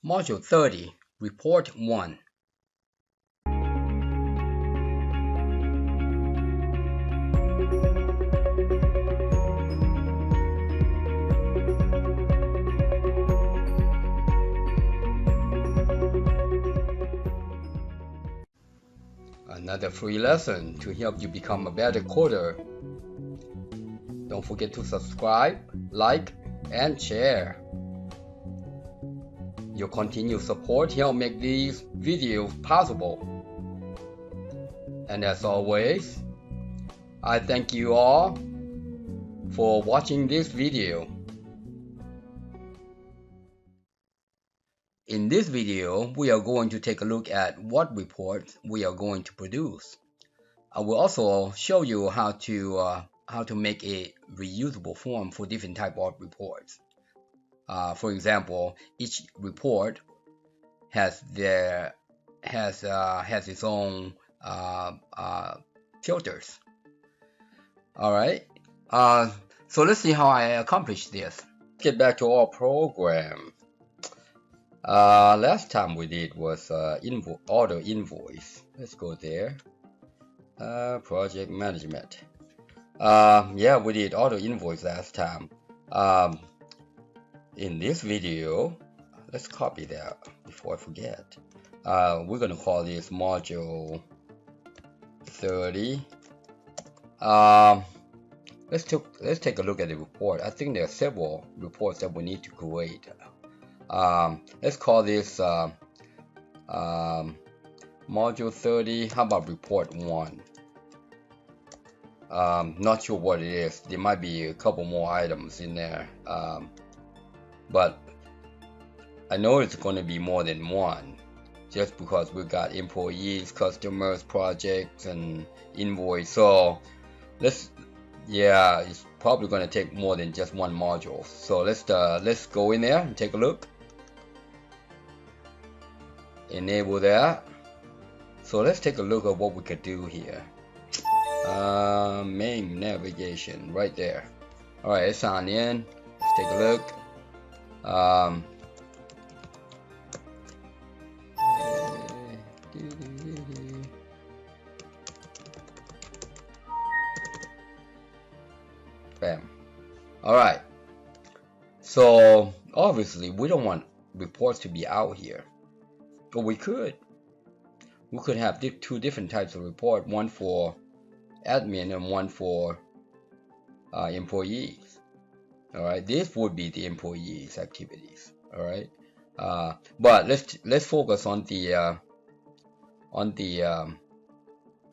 Module 30, Report 1. Another free lesson to help you become a better coder. Don't forget to subscribe, like, and share. Your continued support helps make these videos possible. And as always, I thank you all for watching this video. In this video, we are going to take a look at what reports we are going to produce. I will also show you how to make a reusable form for different type of reports. For example, each report has its own filters. All right. So let's see how I accomplish this. Get back to our program. Last time we did was auto invoice. Let's go there. Project management. Yeah, we did auto invoice last time. In this video, let's copy that before I forget. We're gonna call this module 30. Let's take a look at the report. I think there are several reports that we need to create. Let's call this module 30. How about report 1? Not sure what it is. There might be a couple more items in there, but I know it's going to be more than one, just because we've got employees, customers, projects, and invoice. So it's probably going to take more than just one module. So let's go in there and take a look. Enable that. So let's take a look at what we could do here. Main navigation right there. All right, let's sign in. Let's take a look. Bam. All right. So obviously we don't want reports to be out here, but we could have two different types of report, one for admin and one for employees. All right, this would be the employees activities. All right, but let's focus on the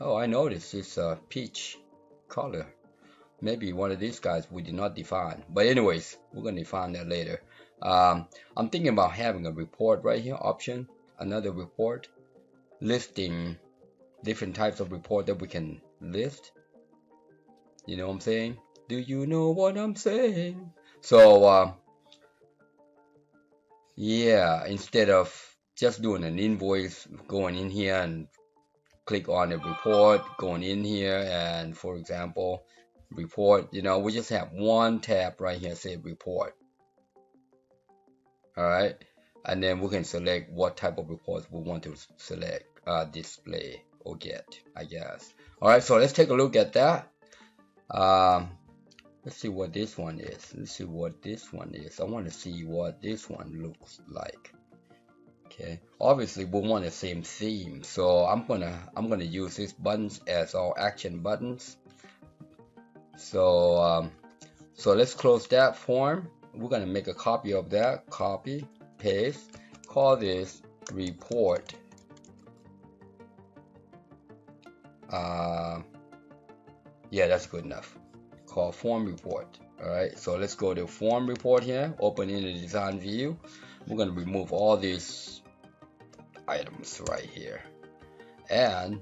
oh, I noticed this peach color. Maybe one of these guys we did not define, but anyways, we're gonna define that later. I'm thinking about having a report right here, option, another report, listing different types of report that we can list. You know what I'm saying? Do you know what I'm saying? So yeah, instead of just doing an invoice, going in here and click on a report, going in here and, for example, report, we just have one tab right here, say report. All right, and then we can select what type of reports we want to select, display or get, I guess. All right, so let's take a look at that. Let's see what this one is. I want to see what this one looks like. Okay, obviously we want the same theme, so I'm gonna use these buttons as our action buttons. So let's close that form. We're gonna make a copy of that. Copy, paste, call this report. Yeah, that's good enough. Call form report. All right, so let's go to form report here. Open in the design view. We're gonna remove all these items right here, and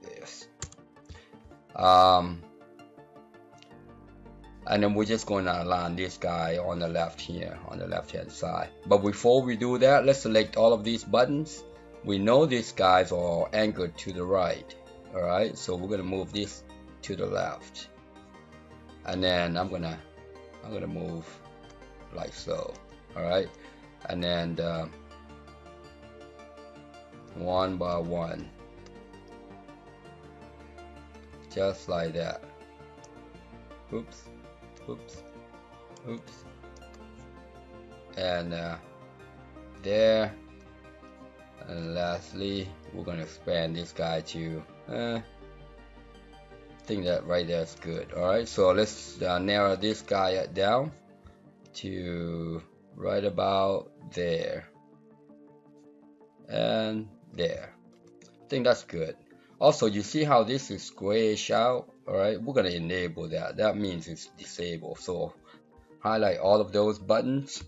this. And then we're just going to align this guy on the left here, on the left hand side. But before we do that, let's select all of these buttons. We know these guys are anchored to the right. All right, so we're going to move this to the left, and then I'm gonna move like so. All right, and then one by one, just like that. Oops, oops, oops, and there. And lastly, we're gonna expand this guy to I think that right there is good. Alright, so let's narrow this guy down to right about there and there. I think that's good. Also, you see how this is grayish out? Alright, we're gonna enable that. That means it's disabled. So highlight all of those buttons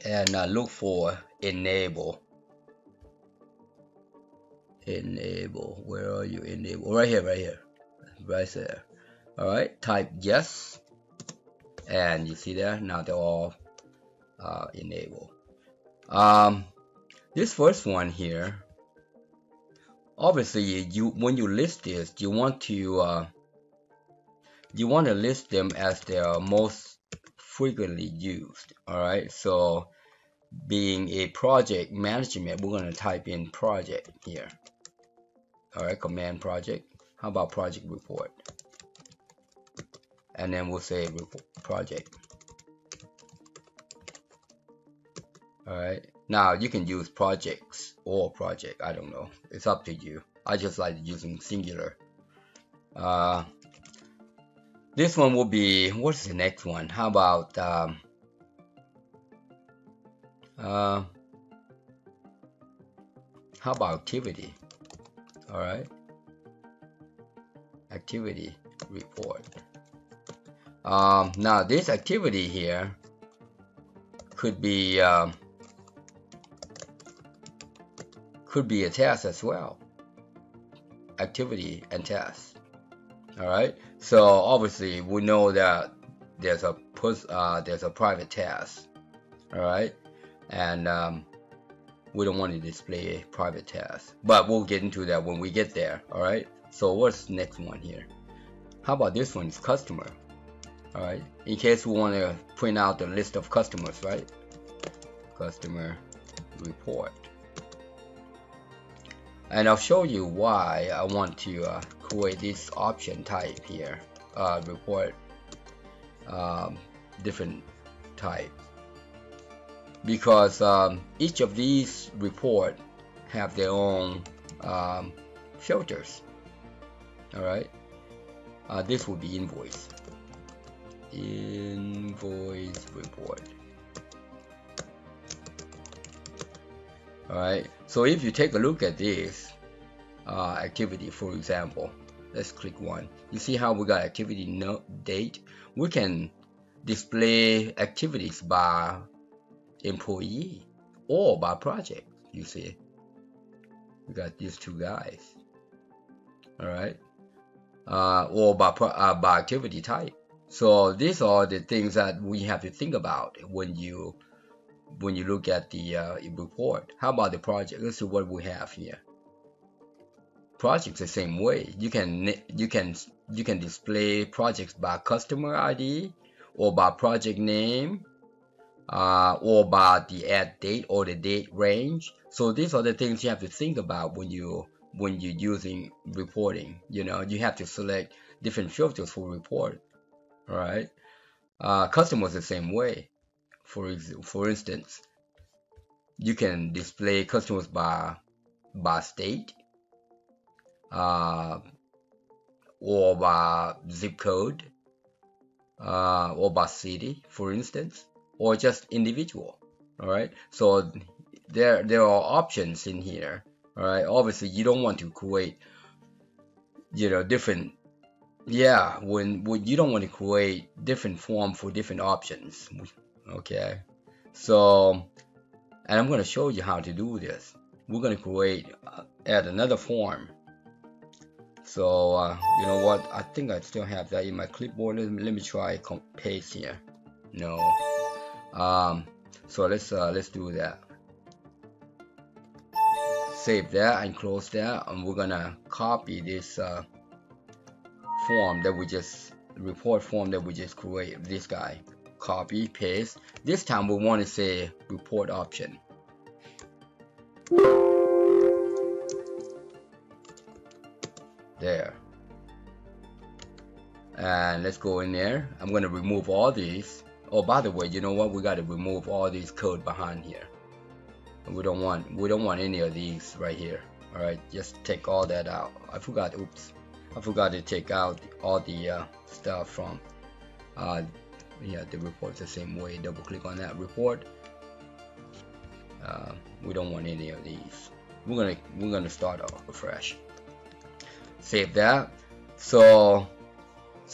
and look for enable. Enable, where are you? Enable, right here, right there. Alright, type yes, and you see there, now they're all enabled. This first one here, obviously when you list this, you want to list them as their most frequently used. Alright, so being a project management, we're going to type in project here. Alright, command project. How about project report? And then we'll say project. Alright, now you can use projects or project, I don't know, it's up to you. I just like using singular. This one will be, what's the next one? How about activity? Alright, activity report. Now this activity here could be a task as well. Activity and task. Alright, so obviously we know that there's a private task. Alright, and we don't want to display a private task, but we'll get into that when we get there. Alright, so what's the next one here? How about this one? Is customer. Alright, in case we want to print out the list of customers, right? Customer report. And I'll show you why I want to create this option type here, report different type, because each of these report have their own filters. Alright, this will be invoice report. Alright, so if you take a look at this activity, for example, let's click one. You see how we got activity date? We can display activities by employee or by project. You see, we got these two guys. Alright, or by activity type. So these are the things that we have to think about when you look at the report. How about the project? Let's see what we have here. Projects the same way. You can display projects by customer ID or by project name, or by the add date or the date range. So these are the things you have to think about when you're using reporting. You know, you have to select different filters for report. Alright, customers the same way. For instance, you can display customers by state, or by zip code, or by city, for instance, or just individual. Alright, so there are options in here. Alright, obviously you don't want to create, you know, different. Yeah, when you don't want to create different form for different options. Okay, so, and I'm going to show you how to do this. We're going to add another form. So you know what, I think I still have that in my clipboard. Let me try paste here. No, so let's do that. Save that and close that, and we're gonna copy this report form that we just created, this guy, copy, paste. This time we want to say report option. There. And let's go in there. I'm going to remove all these. Oh, by the way, you know what? We got to remove all these code behind here. We don't want any of these right here. All right, just take all that out. I forgot to take out all the stuff from yeah, the report the same way. Double click on that report. We don't want any of these. We're gonna start off afresh. Save that. So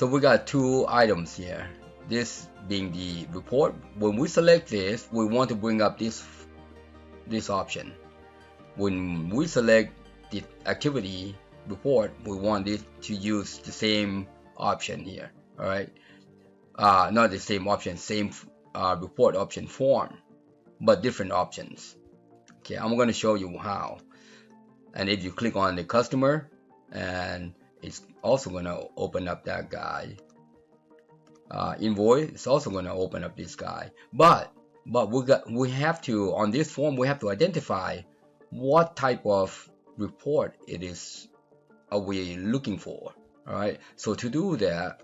we got two items here. This being the report. When we select this, we want to bring up this option. When we select the activity report, we want this to use the same option here. All right, not the same option, same report option form, but different options. Okay, I'm going to show you how. And if you click on the customer, and it's also going to open up that guy. Invoice, it's also going to open up this guy. But we have to, on this form, we have to identify what type of report it is are we looking for. All right, so to do that,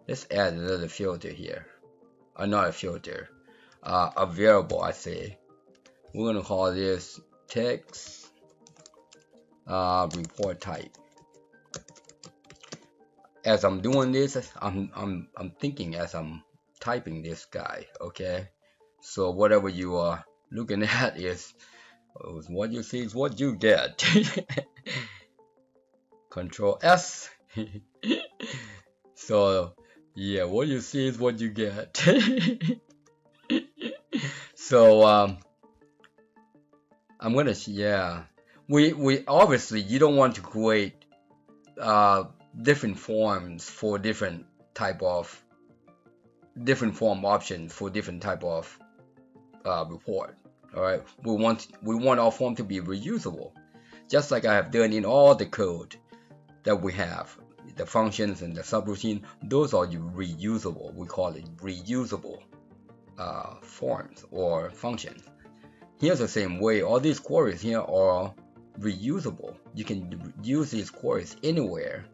let's add another filter here. Not a filter, a variable. I say we're going to call this text report type. As I'm doing this, I'm thinking as I'm typing this guy. Okay, so whatever you are looking at is what you see is what you get. Control S. So yeah, what you see is what you get. So I'm gonna, yeah, we obviously, you don't want to create different forms for different form options for different type of report. All right, we want our form to be reusable, just like I have done in all the code that we have. The functions and the subroutine, those are reusable. We call it reusable forms or functions. Here's the same way. All these queries here are reusable. You can use these queries anywhere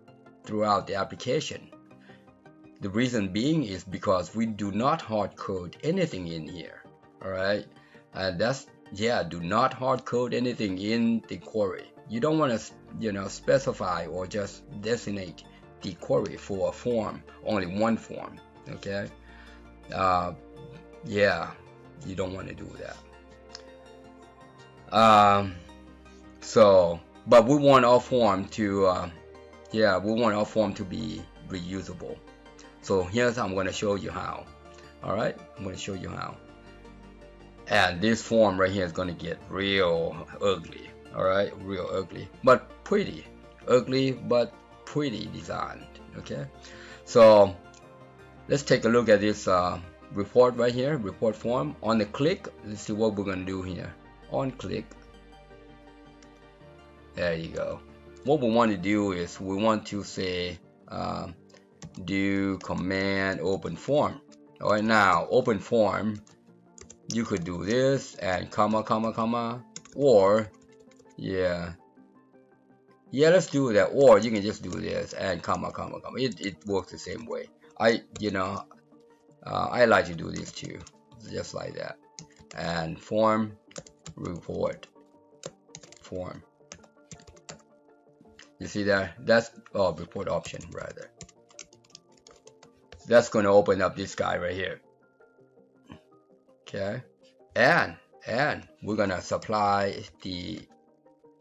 throughout the application. The reason being is because we do not hard code anything in here. All right, and that's, yeah, do not hard code anything in the query. You don't want to, you know, specify or just designate the query for a form, only one form. Okay, yeah, you don't want to do that. So, but we want our form to, yeah, we want our form to be reusable. So here's how I'm going to show you how. All right, I'm going to show you how. And this form right here is going to get real ugly. All right, real ugly, but pretty. Ugly but pretty designed. Okay, so let's take a look at this report right here, report form. On the click, let's see what we're going to do here. On click, there you go. What we want to do is we want to say do command open form. All right, now open form, you could do this and comma comma comma, or yeah, let's do that. Or you can just do this and comma comma comma. It works the same way. I like to do this too, just like that. And form report form. You see that? That's report option rather. That's going to open up this guy right here. Okay, and we're going to supply the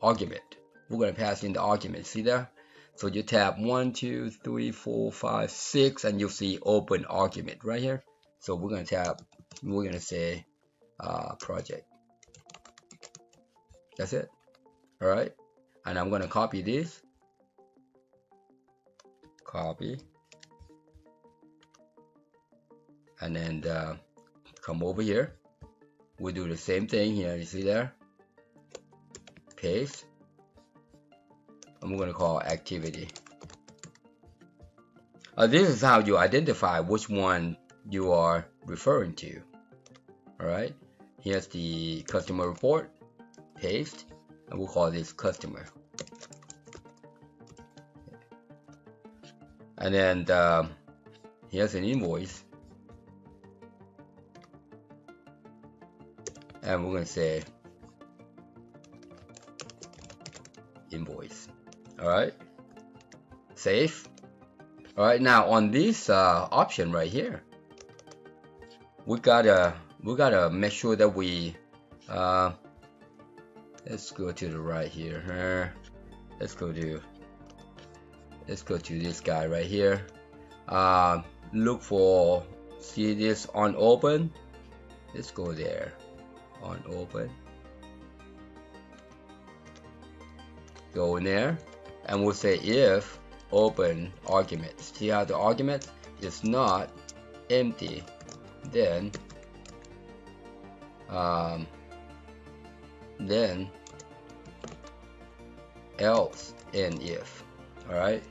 argument. We're going to pass in the argument. See there? So you tap 1 2 3 4 5 6 and you'll see open argument right here. So we're going to tap, we're going to say project. That's it. All right, and I'm going to copy this, copy, and then come over here. We do the same thing here. You see there? Paste. I'm going to call activity. This is how you identify which one you are referring to. All right, here's the customer report, paste, and we'll call this customer. And then here's an invoice, and we're going to say invoice. All right, save. All right, now on this option right here, we gotta make sure that we let's go to the right here. Let's go to this guy right here. Look for, see this on open. Let's go there, on open. Go in there, and we'll say if open argument. See how the argument is not empty, then else and if. All right,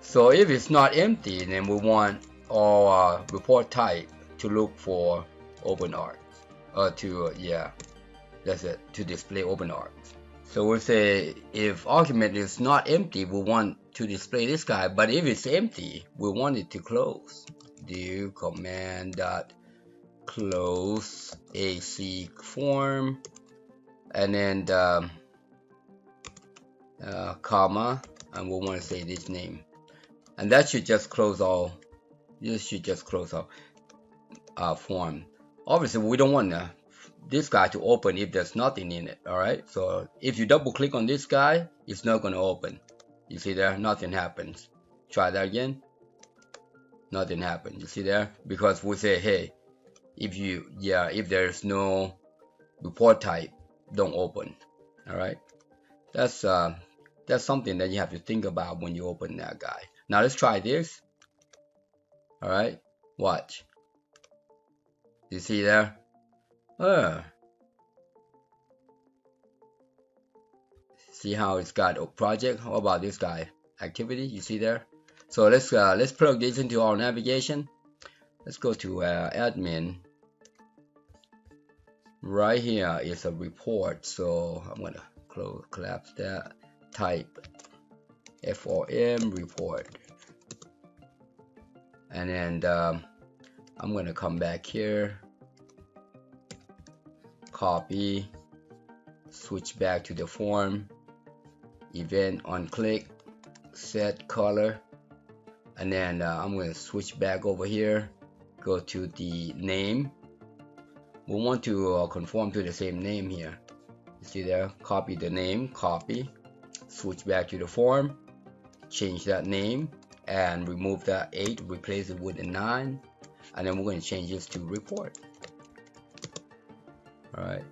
so if it's not empty, then we want our report type to look for open args, that's it, to display open args. So we'll say if argument is not empty, we want to display this guy, but if it's empty, we want it to close. Do command dot close AC form, and then comma, and we want to say this name, and that should just close all. This should just close our form. Obviously, we don't want this guy to open if there's nothing in it. All right, so if you double click on this guy, it's not going to open. You see there, nothing happens. Try that again. Nothing happens. You see there, because we say, hey, if there's no report type, don't open. All right, that's something that you have to think about when you open that guy. Now let's try this. All right, watch. You see there? See how it's got a project? How about this guy? Activity, you see there? So let's plug this into our navigation. Let's go to admin. Right here is a report, so I'm gonna collapse that. Type FRM report, and then I'm gonna come back here, copy, switch back to the form, event on click, set color, and then I'm gonna switch back over here, go to the name. We want to conform to the same name here. You see there, copy the name, copy, switch back to the form, change that name, and remove that 8, replace it with a 9, and then we're going to change this to report. All right,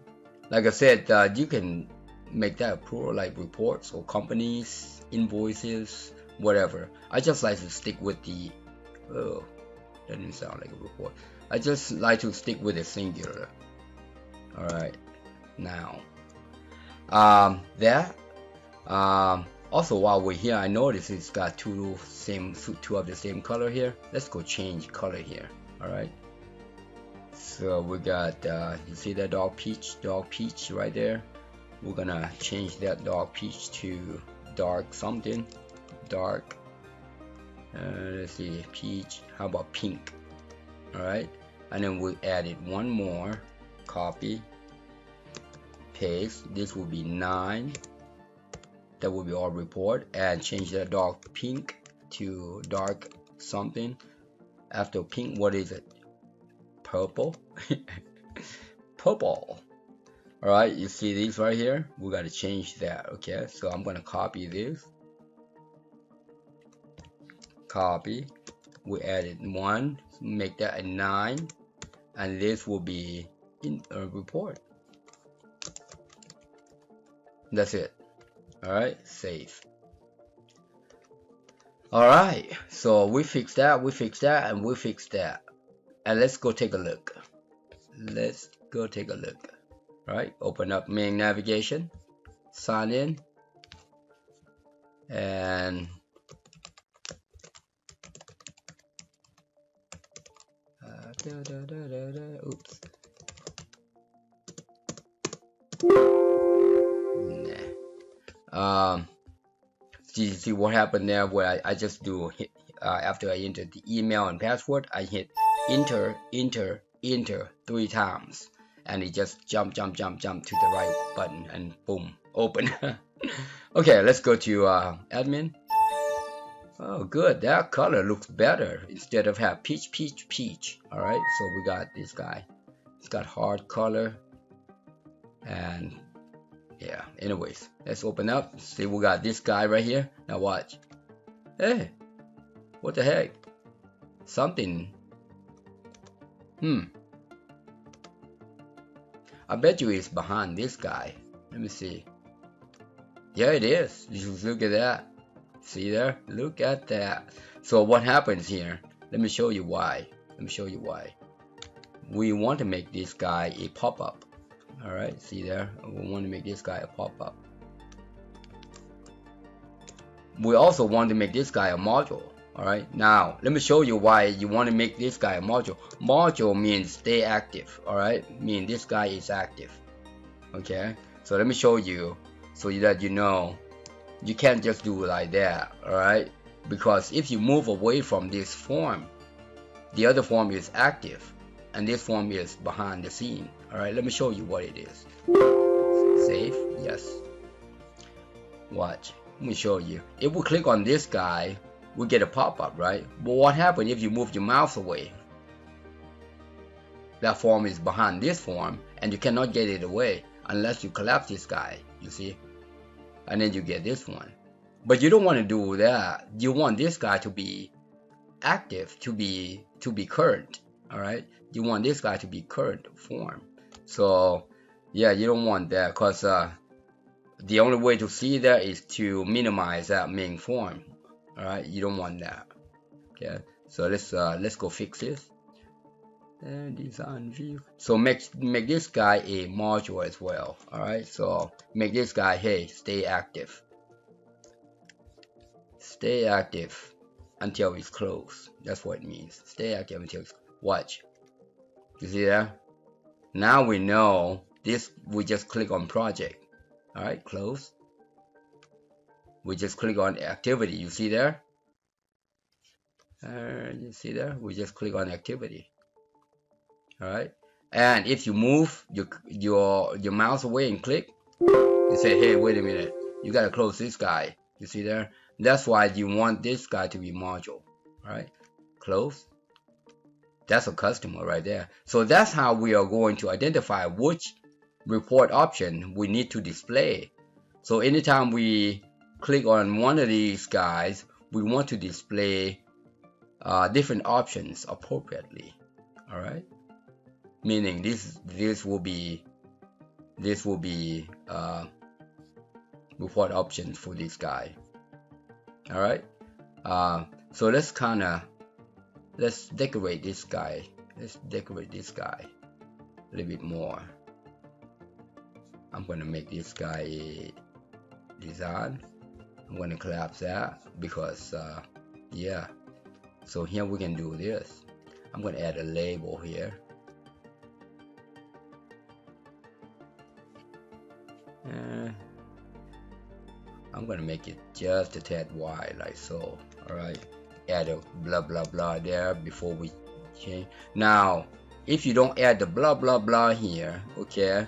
like I said, you can make that plural, like reports or companies, invoices, whatever. I just like to stick with the that didn't sound like a report. I just like to stick with a singular. All right, now also, while we're here, I notice it's got two of the same color here. Let's go change color here. All right, so we got you see that dog peach right there. We're gonna change that dog peach to dark something, dark. Let's see, peach. How about pink? All right, and then we added one more. Copy, paste. This will be 9. That will be our report, and change that dark pink to dark something. After pink, what is it? Purple. Purple. All right, you see these right here. We got to change that. Okay, so I'm gonna copy this. Copy. We added 1. Make that a 9, and this will be in a report. That's it. All right, save. All right, so we fixed that, and we fixed that, and let's go take a look. All right, open up main navigation, sign in, and Oops. Nah. See what happened there? Where I just do hit after I enter the email and password, I hit enter, enter, enter 3 times, and it just jump to the right button, and boom, open. Okay, let's go to admin. Oh, good. That color looks better instead of have peach. All right, so we got this guy. It's got hard color, and yeah. Anyways, let's open up. See, we got this guy right here. Now watch. Hey, what the heck? Something. I bet you it's behind this guy. Let me see. Yeah, it is. You should look at that. See there? Look at that. So what happens here? Let me show you why. We want to make this guy a pop-up. Alright, see there? We want to make this guy a pop-up. We also want to make this guy a module. Alright, now let me show you why you want to make this guy a module. Module means stay active. Alright, mean this guy is active. Okay, so let me show you so that you know you can't just do it like that. Alright, because if you move away from this form, the other form is active and this form is behind the scene. Alright, let me show you what it is. Save, yes. Watch, let me show you. If we click on this guy, we get a pop-up, right? But what happens if you move your mouse away? That form is behind this form and you cannot get it away unless you collapse this guy, you see? And then you get this one. But you don't want to do that. You want this guy to be active, to be current. Alright? You want this guy to be current form. So yeah, you don't want that, because the only way to see that is to minimize that main form. Alright, you don't want that. Okay, so let's go fix this. And design view. So make this guy a module as well. Alright, so make this guy, hey, stay active. Stay active until it's closed. That's what it means. Stay active until it's watch. You see that? Now we know this. We just click on project. Alright, close. We just click on activity. You see there? You see there? We just click on activity. Alright, and if you move your mouse away and click, you say, hey, wait a minute, you gotta close this guy. You see there? That's why you want this guy to be module. Alright, close. That's a customer right there. So that's how we are going to identify which report option we need to display. So anytime we click on one of these guys, we want to display different options appropriately. Alright, meaning this will be report options for this guy. Alright, so let's decorate this guy. Let's decorate this guy a little bit more. I'm going to make this guy a design. I'm going to collapse that because yeah. So here we can do this. I'm going to add a label here. I'm going to make it just a tad wide, like so. Alright, add a blah blah blah there before we change. Now if you don't add the blah blah blah here, okay,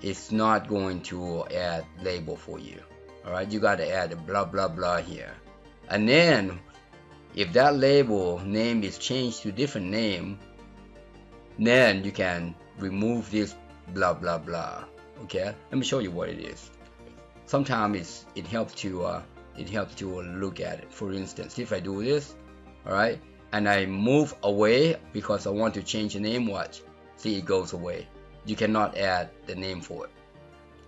it's not going to add label for you. Alright, you got to add a blah blah blah here, and then if that label name is changed to different name, then you can remove this blah blah blah. Okay, let me show you what it is. Sometimes it helps to look at it. For instance, if I do this, alright, and I move away because I want to change the name, watch, see, it goes away. You cannot add the name for it.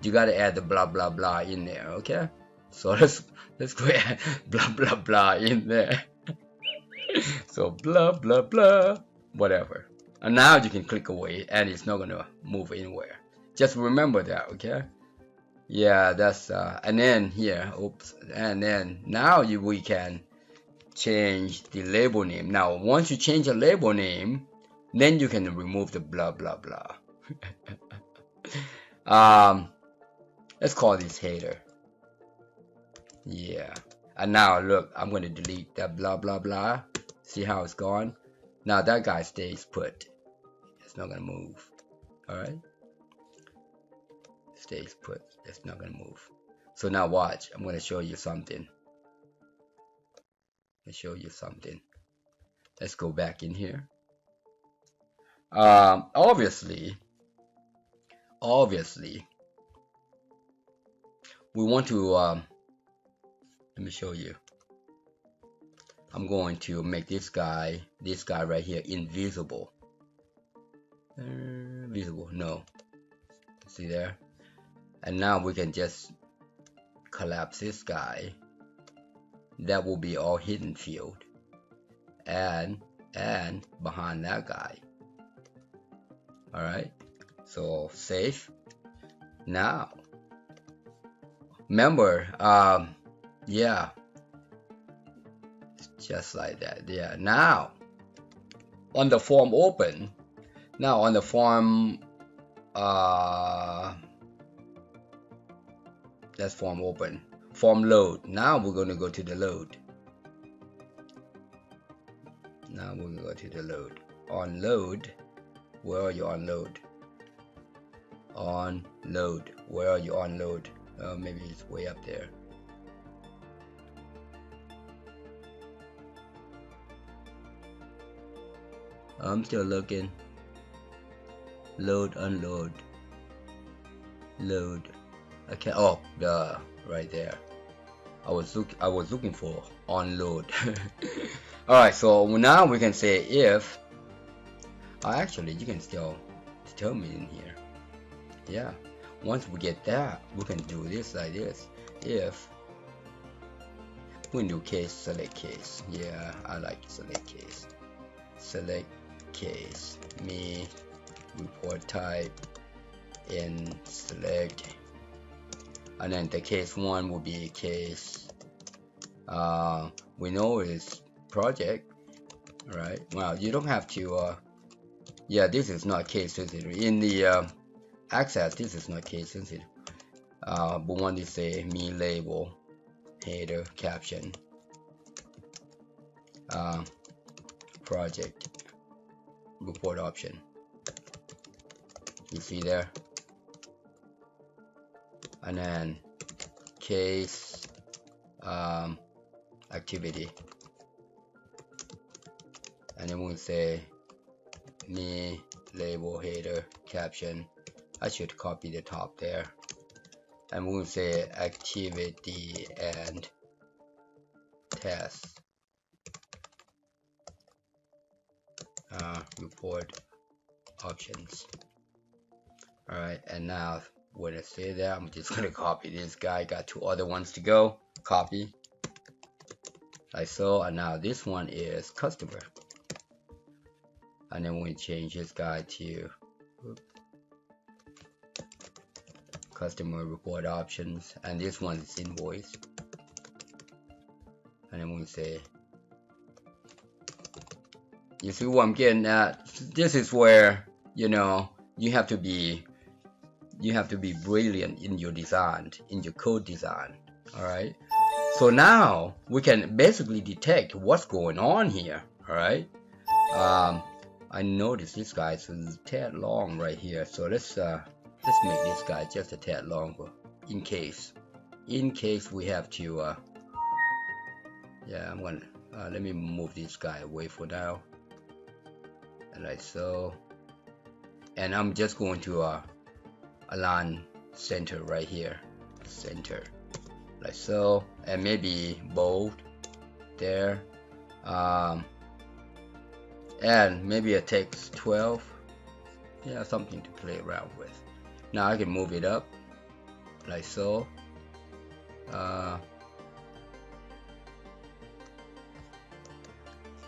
You gotta add the blah blah blah in there. Okay, so let's go add blah blah blah in there. So blah blah blah, whatever. And now you can click away and it's not gonna move anywhere. Just remember that, okay? Yeah, that's and then here, oops, and then now we can change the label name. Now once you change the label name, Then you can remove the blah blah blah. Let's call this header. Yeah. And now look, I'm going to delete that blah blah blah. See how it's gone? Now that guy stays put. It's not going to move. Alright? Stays put. It's not going to move. So now watch. I'm going to show you something. Let's go back in here. Obviously, we want to, let me show you. I'm going to make this guy right here invisible. Visible, no. See there? And now we can just collapse this guy. That will be all hidden field. And behind that guy. Alright, so save. Now, remember, yeah, just like that. Yeah, now on the form open, now on the form, that's form open, form load. Now we're going to go to the load. Now we're going to go to the load. On load, where are you on load? On load, where are you on load? Maybe it's way up there. I'm still looking. Load, unload, load. Okay. Oh, right there. I was looking for unload. All right. So now we can say if. Actually, you can still determine in here. Yeah. Once we get that, we can do this like this. If we do case, select case. Yeah, I like select case. Select case. Me report type in select, and then the case one will be case. We know it's project, right? Well, you don't have to. Yeah, this is not case sensitive. In the access, this is not case sensitive. But want to say me label, header, caption, project, report option. You see there? And then case activity. And then we'll say me label, header, caption. I should copy the top there. And we'll say activity and test. Report options. Alright, and now when I say that, I'm just gonna copy this guy. Got two other ones to go. Copy. Like so, and now this one is customer. And then we change this guy to customer report options, and this one is invoice. And then we say, you see what I'm getting at? This is where, you know, you have to be brilliant in your design, in your code design. All right. So now we can basically detect what's going on here. All right. I noticed this guy is a tad long right here, so let's make this guy just a tad longer in case we have to. Yeah, I'm gonna let me move this guy away for now, like so, and I'm just going to align center right here, center, like so, and maybe bold there. And maybe a text 12. Yeah, something to play around with. Now I can move it up like so.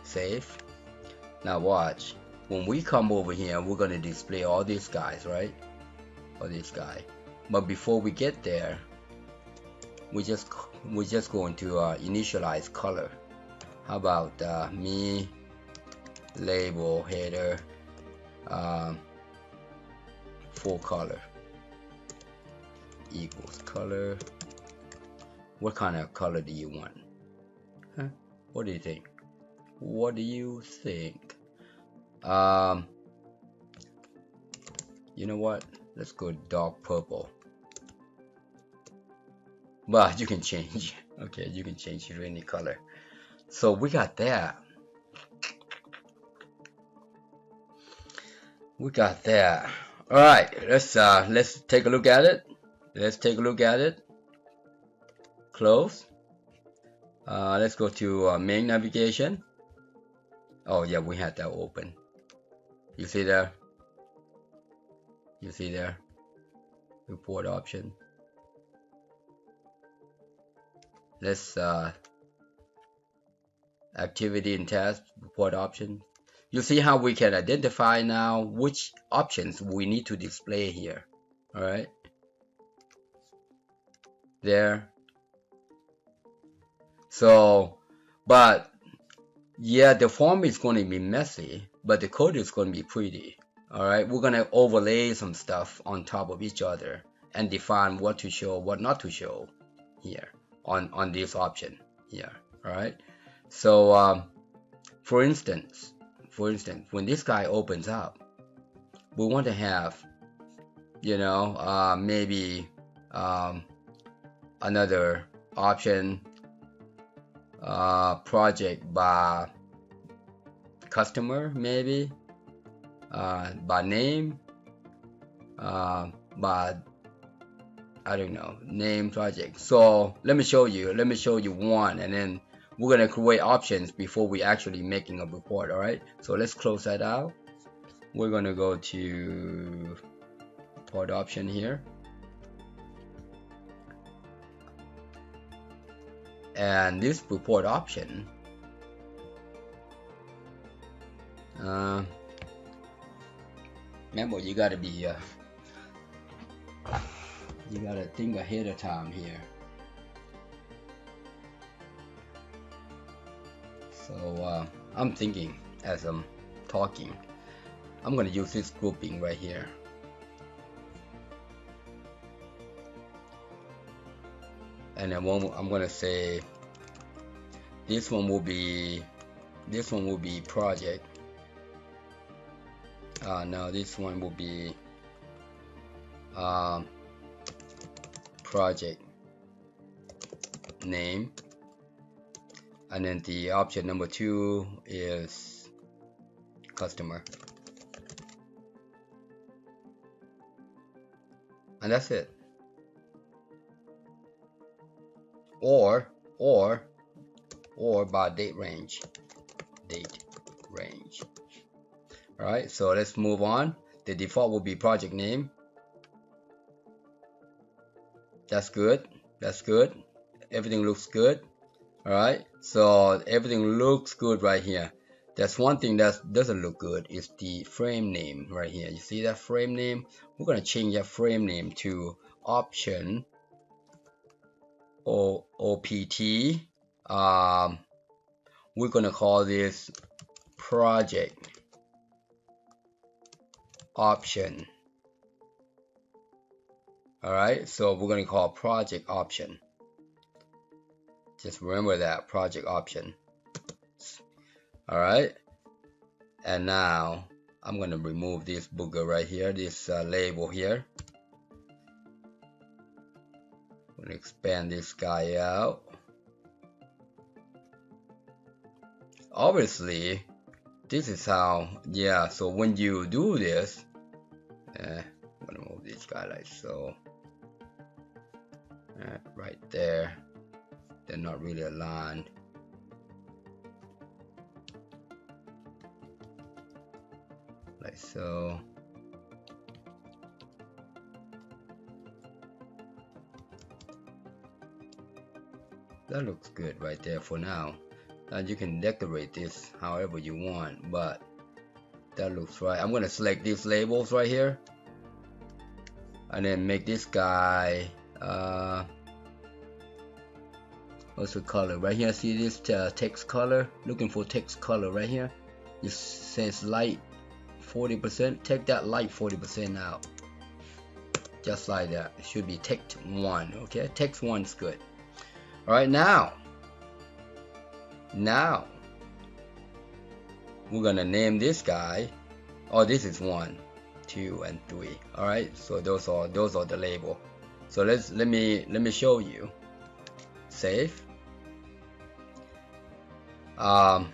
Save. Now watch. When we come over here, we're gonna display all these guys, right? Or this guy. But before we get there, we're just going to initialize color. How about me label, header, um, full color equals color. What kind of color do you want? Huh? What do you think? What do you think? You know what? Let's go dark purple. But you can change. Okay, you can change to any color. So we got that. We got that. All right, let's take a look at it. Let's take a look at it. Close. Let's go to main navigation. Oh yeah, we had that open. You see there? You see there? Report option. Let's activity and task report option. You see how we can identify now which options we need to display here. All right. There. So, but yeah, the form is going to be messy, but the code is going to be pretty. All right, we're going to overlay some stuff on top of each other and define what to show, what not to show here on this option here. All right. So for instance, when this guy opens up, we want to have, you know, maybe another option, project by customer, maybe by name, by, I don't know, name project. So let me show you one, and then we're gonna create options before we actually making a report. All right, so let's close that out. We're gonna go to report option here, and this report option, remember, you gotta be you gotta think ahead of time here. So I'm thinking as I'm talking, I'm gonna use this grouping right here. And then I'm gonna say this one will be project. Now this one will be project name, and then the option number 2 is customer, and that's it. Or by date range. All right, so let's move on. The default will be project name. That's good. Everything looks good. All right, so everything looks good right here. That's one thing that doesn't look good, is the frame name right here. You see that frame name? We're gonna change that frame name to option OPT. We're gonna call this project option. All right, so we're gonna call project option. Just remember that, project option. All right, and now I'm gonna remove this booger right here, this label here. I'm gonna expand this guy out. Obviously, this is how, yeah, so when you do this, I'm gonna move this guy like so. Right there, they're not really aligned. Like so. That looks good right there for now. And you can decorate this however you want, but that looks right. I'm gonna select these labels right here, and then make this guy what's the color right here? See this text color? Looking for text color right here. It says light 40%. Take that light 40% out. Just like that. It should be text 1. Okay, text 1 is good. Alright, now we're gonna name this guy. Oh, this is 1, 2, and 3. Alright, so those are the label. So let me show you. Save. Let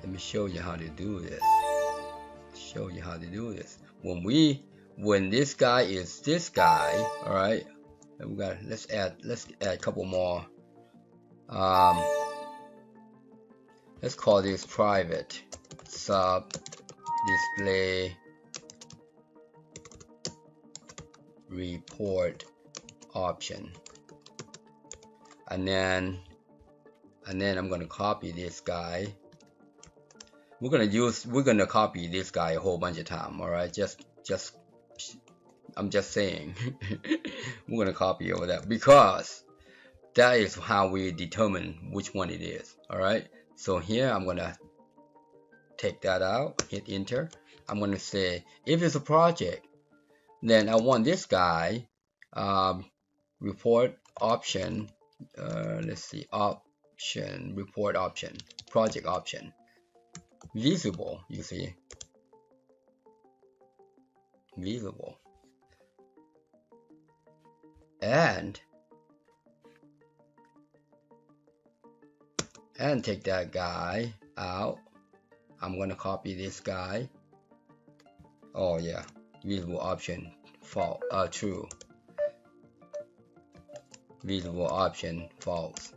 me show you how to do this. When this guy is this guy, all right, and let's add a couple more. Let's call this private sub display report option, and then I'm gonna copy this guy. We're gonna copy this guy a whole bunch of time. All right, I'm just saying. We're gonna copy over that because that is how we determine which one it is. All right, so here I'm gonna take that out, hit enter. I'm gonna say if it's a project, then I want this guy report option. Let's see, option, report option, project option, visible. You see, visible, and take that guy out. I'm gonna copy this guy. Oh yeah, visible option true. Visible option false.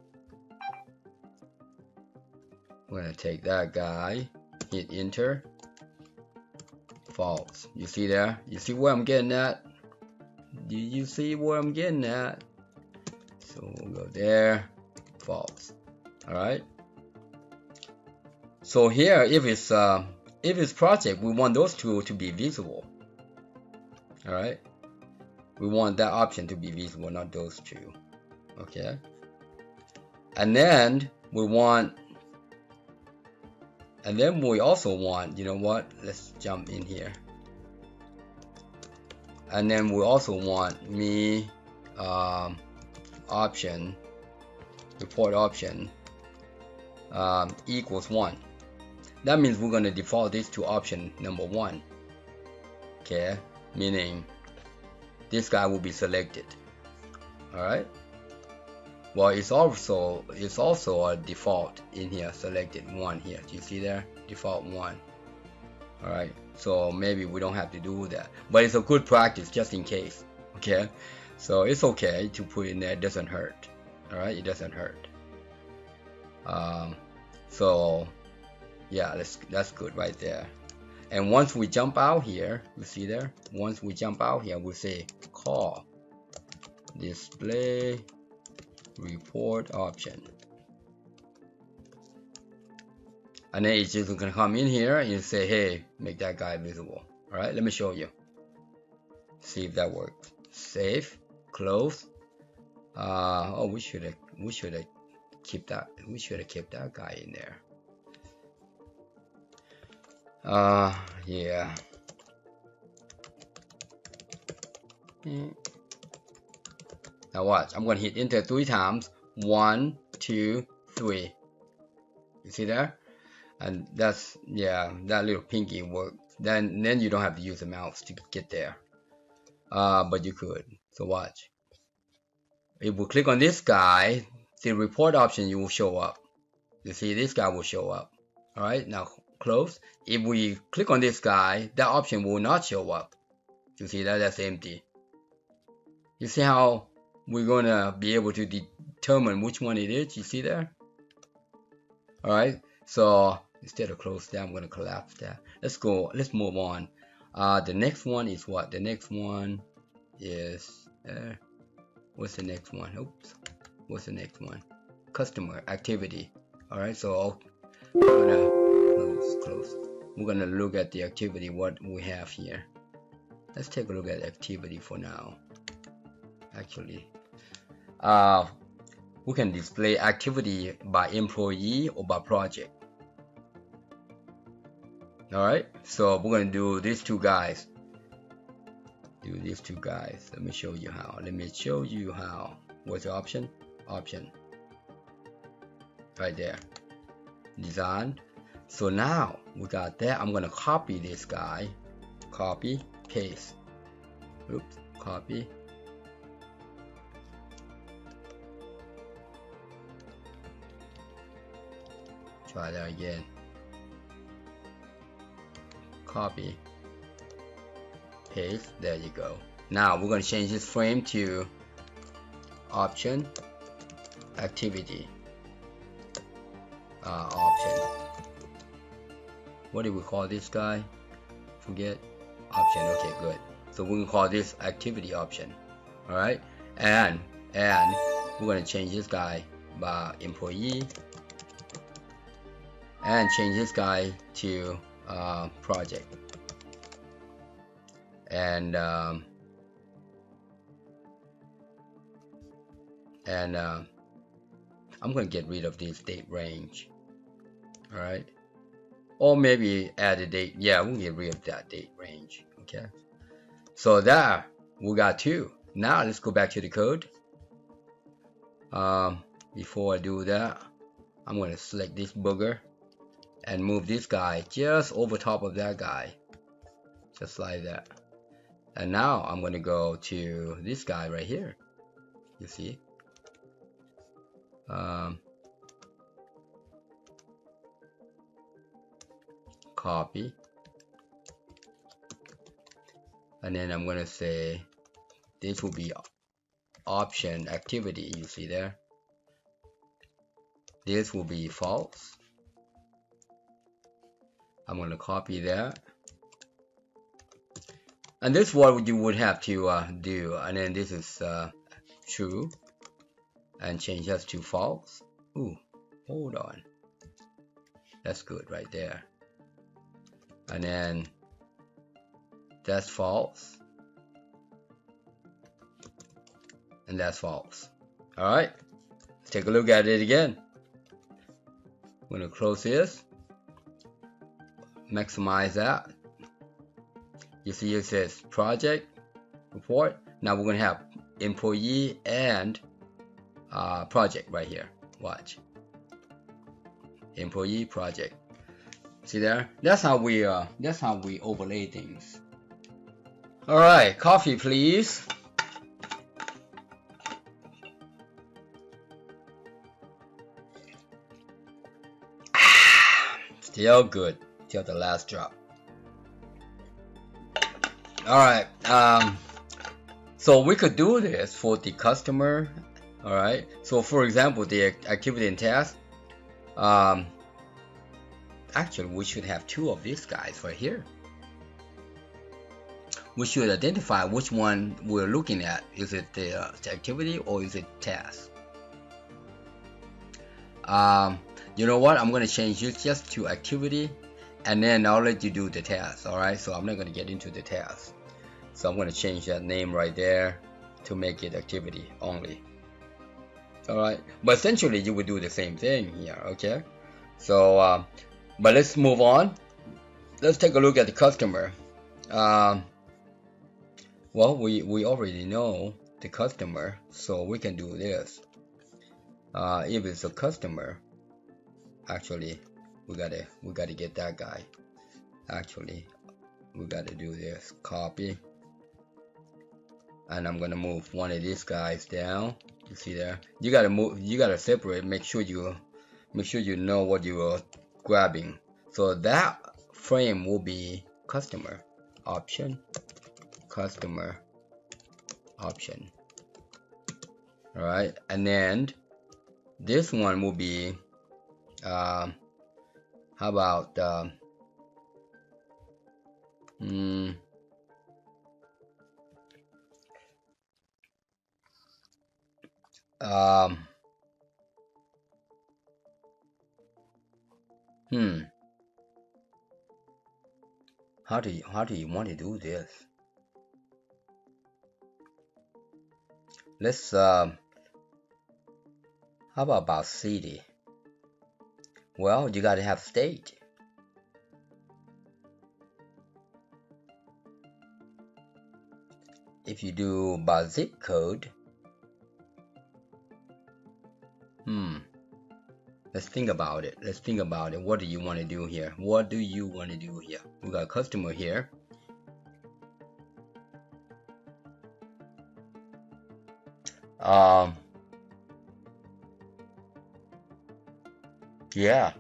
We're gonna take that guy, hit enter, false. You see there? You see where I'm getting at? Do you see where I'm getting at? So we'll go there, false. Alright. So here, if it's project, we want those two to be visible. Alright. We want that option to be visible, not those two. Okay. And then we also want, you know what? Let's jump in here. And then we also want me option, report option equals 1. That means we're going to default this to option number 1. Okay, meaning this guy will be selected. All right. Well, it's also a default in here, selected 1 here. Do you see there? Default 1. All right. So maybe we don't have to do that, but it's a good practice just in case. Okay. So it's okay to put in there. It doesn't hurt. All right. It doesn't hurt. So yeah, that's good right there. And once we jump out here, you see there? Once we jump out here, we'll say call display report option. And then it's just gonna come in here and say, hey, make that guy visible. All right, let me show you. See if that works. Save, close. Oh, we should have kept that. We should have kept that guy in there. Yeah. Now watch. I'm gonna hit enter 3 times. 1, 2, 3. You see there? And that's, yeah, that little pinky works. Then you don't have to use the mouse to get there. But you could. So watch. If we click on this guy, the report option will show up. You see, this guy will show up. All right, now close. If we click on this guy, that option will not show up. You see that? That's empty. You see how we're gonna be able to determine which one it is? You see there? All right. So instead of close that, I'm gonna collapse that. Let's go. Let's move on. The next one is what? The next one is what's the next one? Oops. What's the next one? Customer activity. All right. So I'm gonna close. We're gonna look at the activity. What we have here. Let's take a look at activity for now. Actually, we can display activity by employee or by project. Alright, so we're gonna do these two guys. Let me show you how. What's the option? Option. Right there. Design. So now we got that. I'm gonna copy this guy. Copy, paste. Oops, copy. Try that again. Copy, paste. There you go. Now we're going to change this frame to option, activity, option. What do we call this guy? Forget. Option. Okay, good. So we're going to call this activity option. All right, and we're going to change this guy by employee, and change this guy to project, and I'm gonna get rid of this date range. All right, or maybe add a date. Yeah, we'll get rid of that date range. Okay, so there we got two. Now let's go back to the code. Before I do that, I'm gonna select this booger and move this guy just over top of that guy, just like that. And now I'm going to go to this guy right here. You see, copy, and then I'm going to say this will be option activity. You see there, this will be false. I'm going to copy that, and this is what you would have to do, and then this is true, and change that to false. Ooh, hold on, that's good right there. And then that's false, and that's false. All right, let's take a look at it again. I'm going to close this, maximize that. You see it says project report. Now we're going to have employee and project right here. Watch, employee, project. See there? That's how we overlay things. All right, coffee please. Still good till the last drop. All right, so we could do this for the customer. All right, so for example, the activity and task. Actually, we should have two of these guys right here. We should identify which one we're looking at. Is it the activity or is it task? You know what? I'm going to change this just to activity, and then I'll let you do the task. All right, so I'm not going to get into the task. So I'm going to change that name right there to make it activity only. All right, but essentially you would do the same thing here. Okay, so but let's move on. Let's take a look at the customer. Well, we already know the customer, so we can do this. If it's a customer, actually we gotta get that guy. Actually, we gotta do this. Copy, and I'm gonna move one of these guys down. You see there? You gotta move. You gotta separate. Make sure you know what you are grabbing. So that frame will be customer option, customer option. All right, and then this one will be how about how do you want to do this? Let's how about city? Well, you gotta have state. if you do by zip code, let's think about it. Let's think about it. What do you want to do here? What do you want to do here? We got a customer here. Yeah.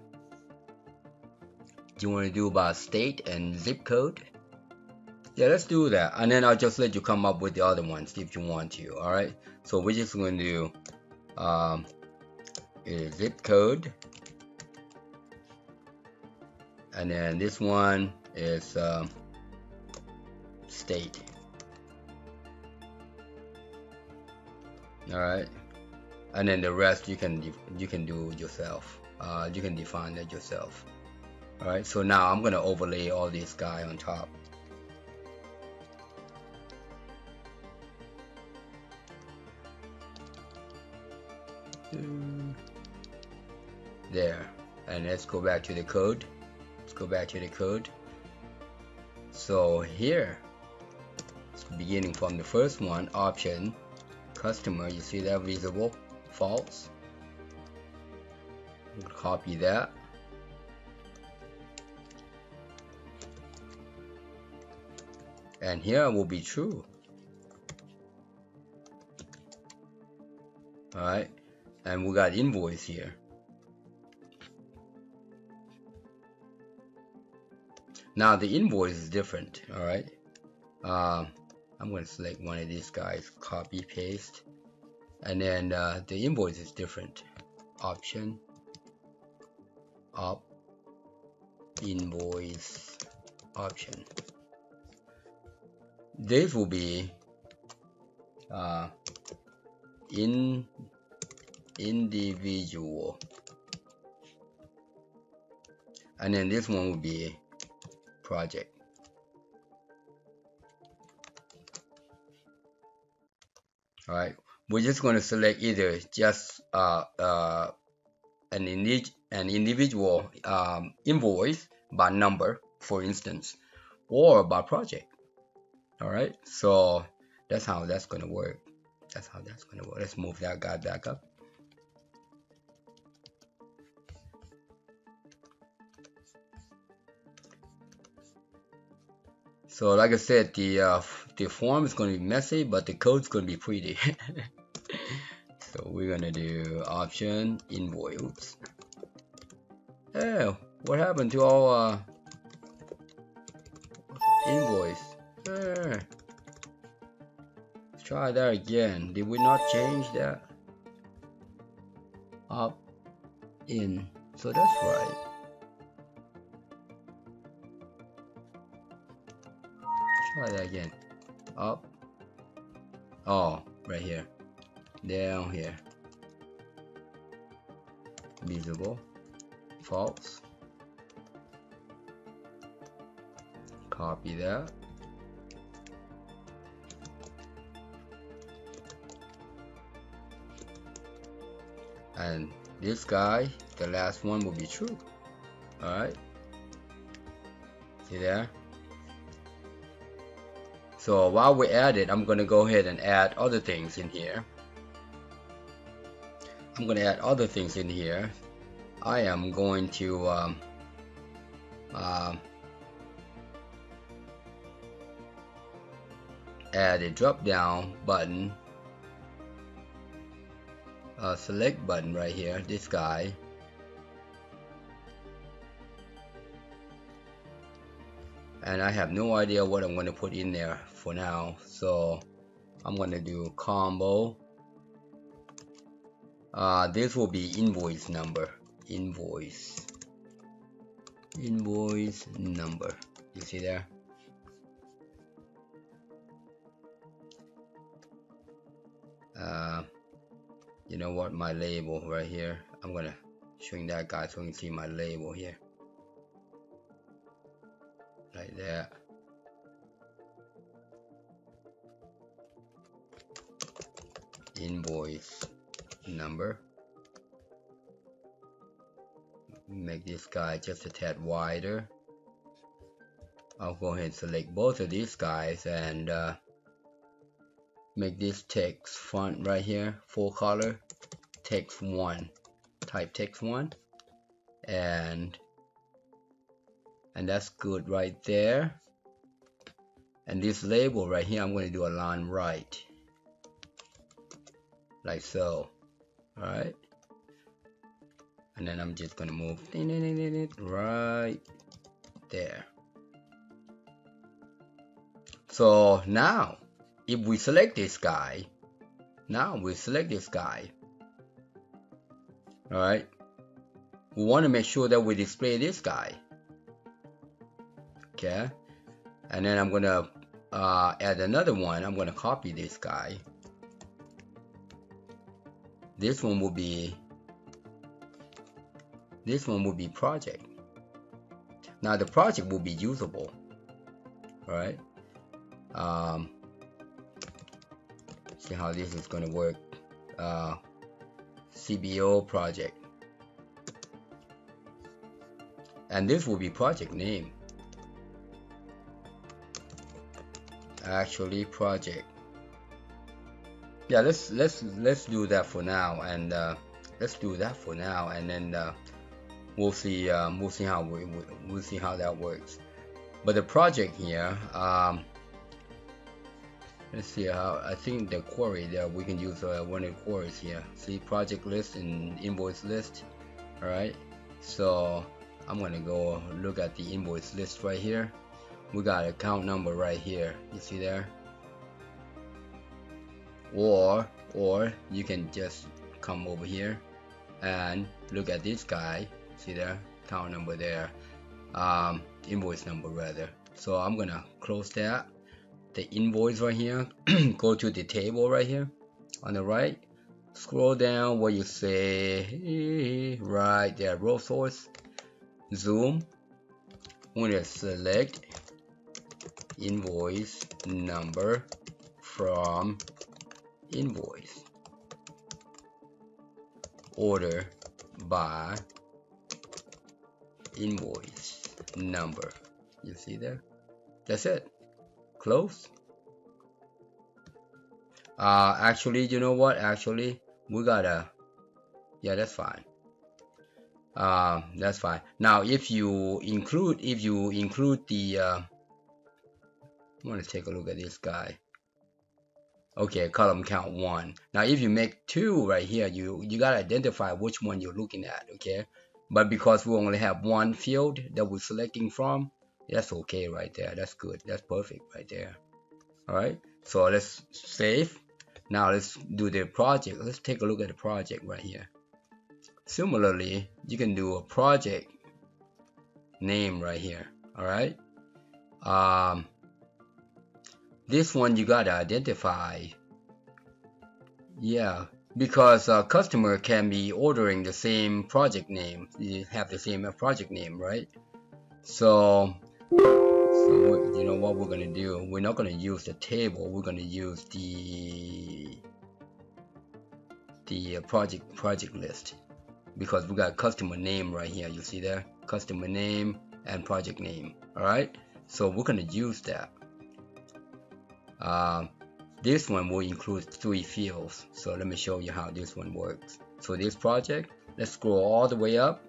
Do you want to do by state and zip code? Yeah, let's do that. And then I'll just let you come up with the other ones if you want to. All right. So we're just going to do zip code. And then this one is state. All right. And then the rest you can do yourself. You can define that yourself. All right. So now I'm gonna overlay all this guy on top. There. And let's go back to the code. Let's go back to the code. So here, beginning from the first one, option, customer, you see that visible, false. Copy that. And here will be true. Alright, and we got invoice here. Now the invoice is different. Alright, I'm going to select one of these guys, copy, paste, and then the invoice is different. Option, op, invoice, option. This will be individual, and then this one will be project. All right, we're just going to select either just an individual invoice by number, for instance, or by project. All right, so that's how that's going to work. That's how that's going to work. Let's move that guy back up. So like I said, the form is going to be messy, but the code's going to be pretty. So we're going to do option invoice. Oops. Hey, what happened to all invoice? Let's try that again. Did we not change that? Up, in. So that's right. Try that again. Up. Oh, right here. Down here. Visible. False. Copy that. And this guy, the last one, will be true. Alright. See there? So while we add it, I'm going to go ahead and add other things in here. I'm going to add other things in here. I am going to add a drop down button, select button right here, this guy. And I have no idea what I'm going to put in there for now, so I'm going to do combo. This will be invoice number. Invoice number. You see there? You know what, my label right here, I'm gonna shrink that guy so you can see my label here, like that. Invoice number. Make this guy just a tad wider. I'll go ahead and select both of these guys and make this text font right here full color, text 1, type text 1, and that's good right there. And this label right here, I'm going to do a line right, like so. All right, and then I'm just going to move right there. So now if we select this guy, all right, we want to make sure that we display this guy. Okay, and then I'm gonna add another one. I'm gonna copy this guy. This one will be project. Now the project will be usable. All right. See how this is gonna work. CBO project, and this will be project name. Actually, project. Yeah, let's do that for now, and then we'll see how that works. But the project here, let's see how, I think the query there, we can use one of the queries here. See, project list and invoice list. All right, so I'm gonna go look at the invoice list right here. We got account number right here, you see there. Or you can just come over here and look at this guy. See there, account number there, invoice number rather. So I'm gonna close that. The invoice right here. Go to the table right here on the right. Scroll down where you say right there, row source. Zoom. I'm gonna select invoice number from invoice, order by invoice number. You see there? That's it. Close. Actually, you know what? Actually, we gotta. Yeah, that's fine. That's fine. Now, if you include the, I want to take a look at this guy. Okay, column count 1. Now, if you make 2 right here, you gotta identify which one you're looking at. Okay, but because we only have 1 field that we're selecting from, that's okay right there. That's good. That's perfect right there. All right. So let's save. Now let's do the project. Let's take a look at the project right here. Similarly, you can do a project name right here. All right. This one you gotta identify. Yeah, because a customer can be ordering the same project name. You have the same project name, right? So you know what we're gonna do? We're not gonna use the table. We're gonna use the project list, because we got customer name right here. You see there, customer name and project name. All right. So we're gonna use that. This one will include 3 fields. So let me show you how this one works. So this project, let's scroll all the way up.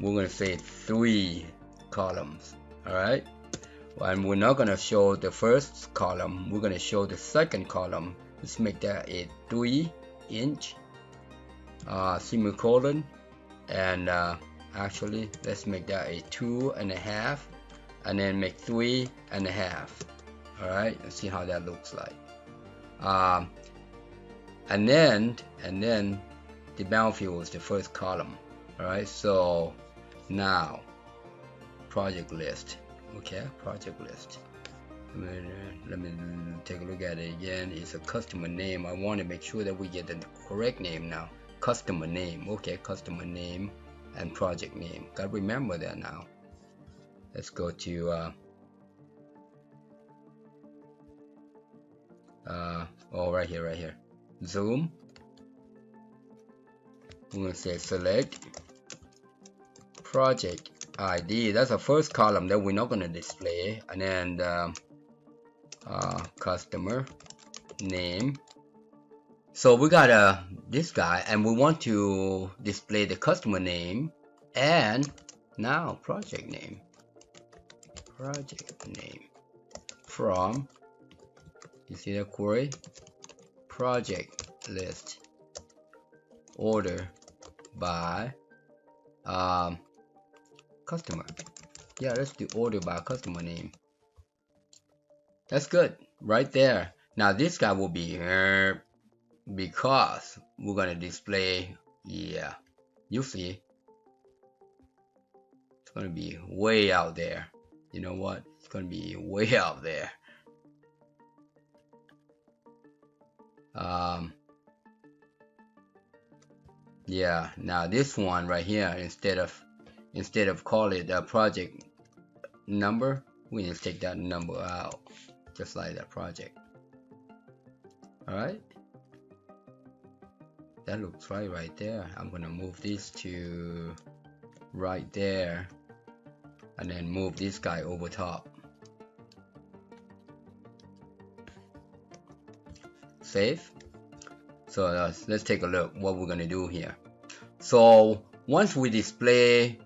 We're gonna say 3 columns. All right. And we're not gonna show the first column. We're gonna show the second column. Let's make that a 3-inch semicolon, and actually let's make that a 2.5, and then make 3.5. All right, let's see how that looks like. And then the bound field is the first column. All right, so now project list. Okay, project list. Let me take a look at it again. It's a customer name. I want to make sure that we get the correct name now. Customer name. Okay, customer name and project name. Gotta remember that now. Let's go to right here. Zoom. I'm gonna say select project ID. That's the first column that we're not gonna display, and then customer name. So we got this guy, and we want to display the customer name and now project name from, you see that query, project list, order by customer. Yeah, let's do order by customer name. That's good right there. Now this guy will be here because we're gonna display, yeah, you see it's gonna be way out there. You know what, it's gonna be way out there. Yeah, now this one right here, instead of call it a project number, we just take that number out, just like that project. All right, that looks right there. I'm gonna move this to right there and then move this guy over top. Save. So let's take a look what we're gonna do here. So once we display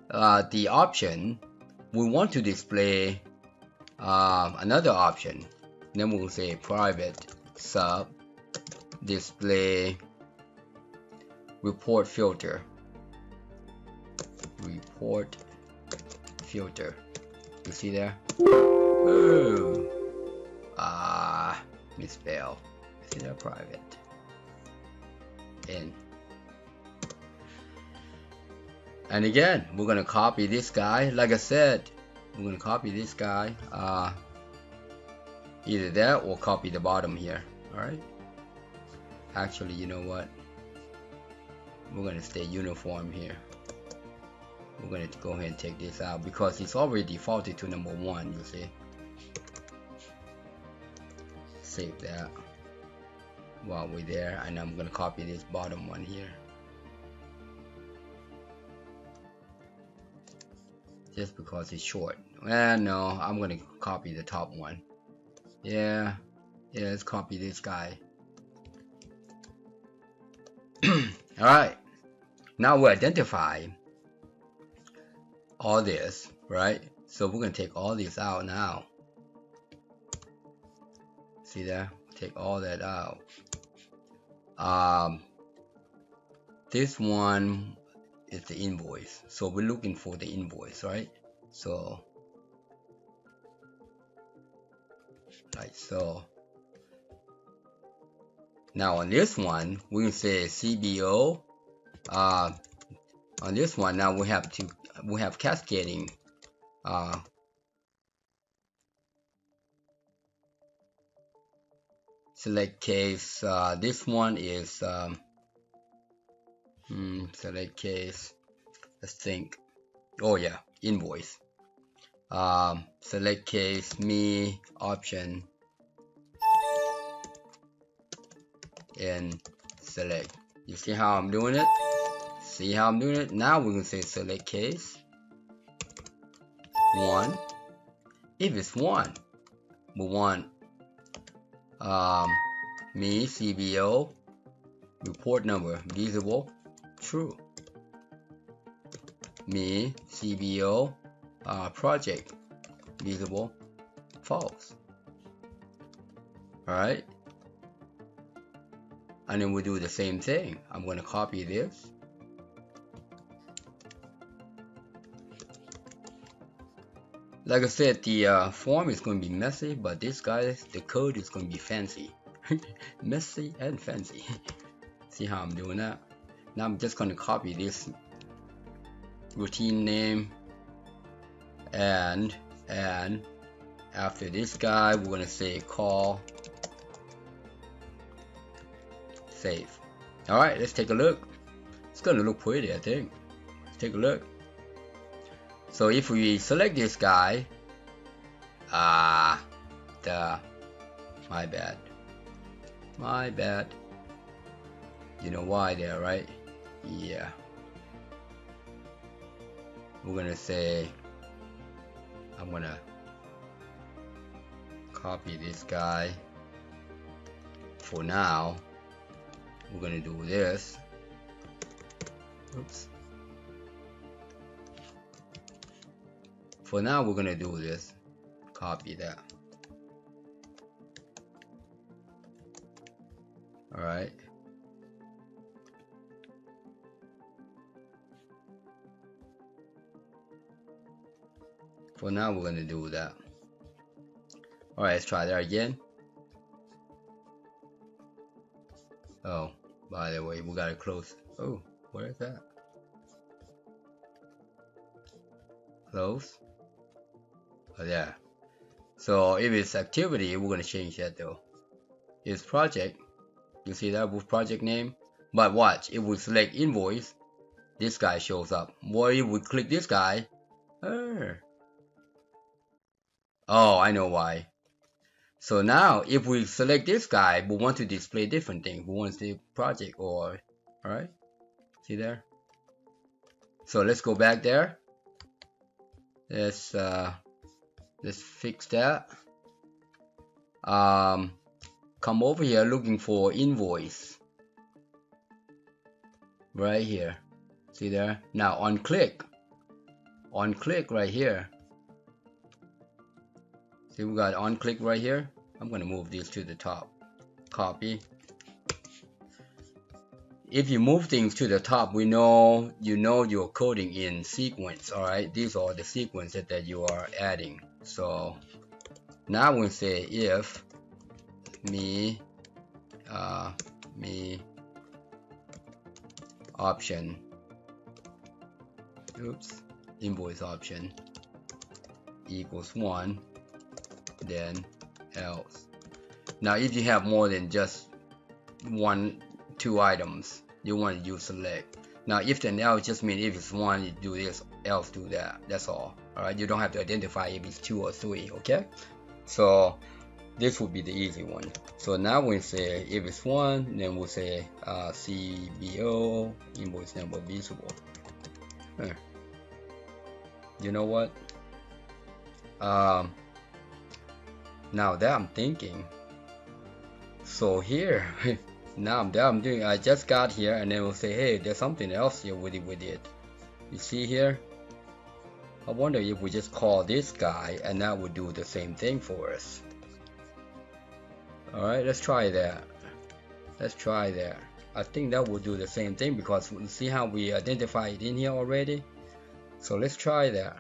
the option, we want to display another option. Then we'll say private sub display report filter. Report filter. You see there? Ooh. Misspell. See that, private. In. And again, we're gonna copy this guy. Like I said, we're gonna copy this guy. Either that or copy the bottom here. Alright. Actually, you know what? We're gonna stay uniform here. We're gonna go ahead and take this out because it's already defaulted to number 1, you see. Save that while we're there, and I'm gonna copy this bottom one here. Just because it's short. Well, no, I'm gonna copy the top one. Yeah, let's copy this guy. Alright, now we identify all this, right? So we're gonna take all this out now. See that? Take all that out. This one is the invoice, so we're looking for the invoice, right? So like so. Now on this one, we can say CBO. On this one, now we have cascading. Select case. This one is select case. Let's think. Oh yeah, invoice. Select case me option and select. You see how I'm doing it? See how I'm doing it? Now we can say select case 1. If it's 1, we want me CBO report number visible true. Me CBO project visible false. Alright, and then we do the same thing. I'm going to copy this. Like I said, the form is going to be messy, but this guy, the code is going to be fancy. Messy and fancy. See how I'm doing that? Now I'm just going to copy this routine name, and after this guy, we're going to say call save. Alright, let's take a look. It's going to look pretty, I think. Let's take a look. So if we select this guy, my bad. You know why there, right? Yeah. We're gonna say, I'm gonna copy this guy. For now, we're gonna do this. Oops. For now, we're gonna do this. Copy that. All right. For now, we're gonna do that. All right, let's try that again. Oh, by the way, we gotta close. Oh, where is that? Close. Oh, there. So if it's activity, we're gonna change that though. It's project. You see that with project name? But watch, if we select invoice, this guy shows up. What if we click this guy? Oh, I know why. So now, if we select this guy, we want to display different things. We want to see project or, alright? See there? So let's go back there. Let's fix that. Come over here looking for invoice. Right here. See there? Now on click right here. See, we got on click right here. I'm gonna move these to the top. Copy. If you move things to the top, we know you're coding in sequence. All right, these are the sequences that you are adding. So now we say if me option, invoice option equals 1, then else. Now if you have more than just 2 items, you want to use select. Now if then else just means if it's 1, you do this, else do that. That's all. Alright, you don't have to identify if it's 2 or 3. Okay, so this would be the easy one. So now we say if it's 1, then we'll say CBO invoice number visible. You know what? Now that I'm thinking, so here now that I'm doing, I just got here, and then we'll say, hey, there's something else here with it. You see here? I wonder if we just call this guy, and that would do the same thing for us. All right, let's try that. I think that will do the same thing because we see how we identify it in here already. So let's try that.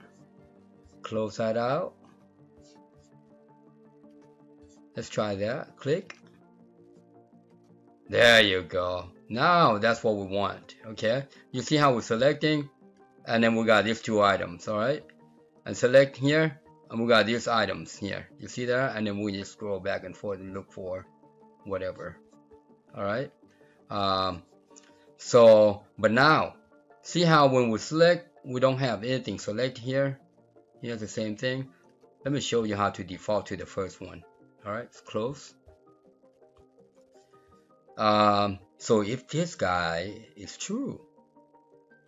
Close that out. Let's try that. Click. There you go. Now that's what we want. Okay, you see how we're selecting, and then we got these 2 items. All right, and select here, and we got these items here. You see that? And then we just scroll back and forth and look for whatever. All right. So but now see how when we select, we don't have anything select here. Here's the same thing. Let me show you how to default to the first one. All right, it's close. So if this guy is true,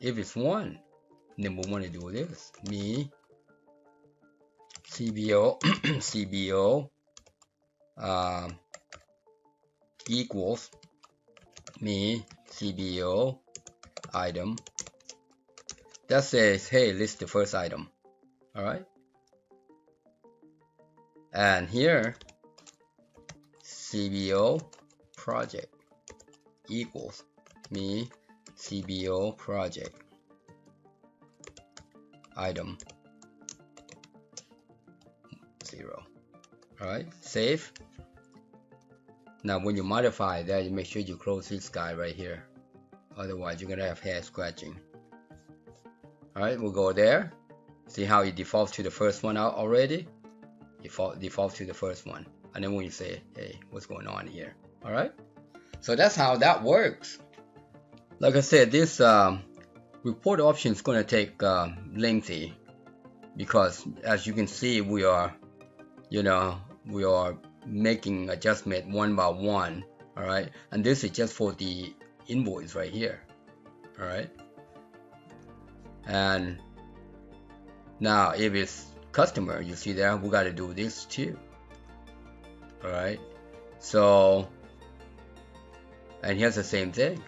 if it's 1, then we want to do this. Me CBO CBO equals me CBO item. That says, hey, list the first item. All right, and here CBO project equals me CBO project item 0. All right, save. Now when you modify that, you make sure you close this guy right here, otherwise you're gonna have head scratching. All right, we'll go there. See how it defaults to the first one out already? Default to the first one, and then when you say, hey, what's going on here? All right, so that's how that works. Like I said, this report option is going to take lengthy, because as you can see, we are making adjustment one by one. All right, and this is just for the invoice right here. All right, and now if it's customer, you see there, we got to do this too. All right. So, and here's the same thing.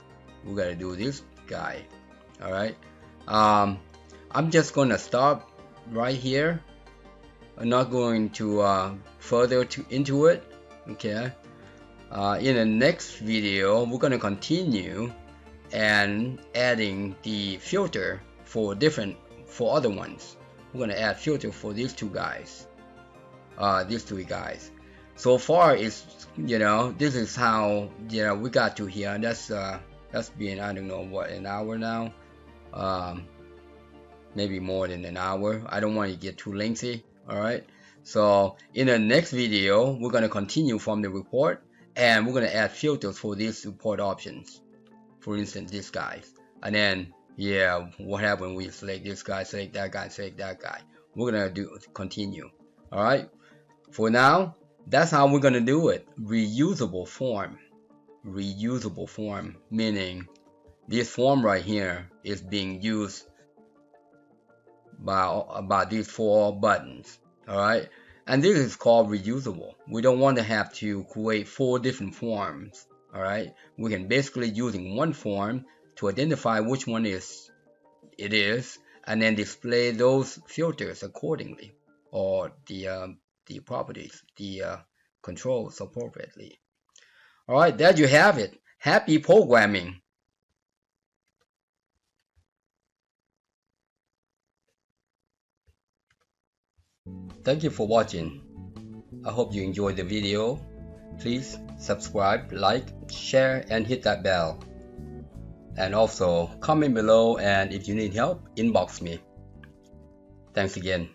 We gotta do this guy. All right. I'm just gonna stop right here. I'm not going to further into it. Okay. In the next video, we're gonna continue and adding the filter for other ones. We're gonna add filter for these two guys, these three guys. So far, it's this is how we got to here. That's been, I don't know what, an hour now, maybe more than an hour. I don't want to get too lengthy. All right. So in the next video, we're gonna continue from the report, and we're gonna add filters for these report options. For instance, this guy, and then what happened when we select this guy, select that guy, select that guy. We're gonna continue. All right. For now, that's how we're gonna do it. Reusable form. Reusable form, meaning this form right here is being used by these 4 buttons. All right. And this is called reusable. We don't want to have to create 4 different forms. All right. We can basically using one form to identify which one it is, and then display those filters accordingly, or the properties, the controls appropriately. All right, there you have it. Happy programming. Thank you for watching. I hope you enjoyed the video. Please subscribe, like, share, and hit that bell. And also comment below, and if you need help, inbox me. Thanks again.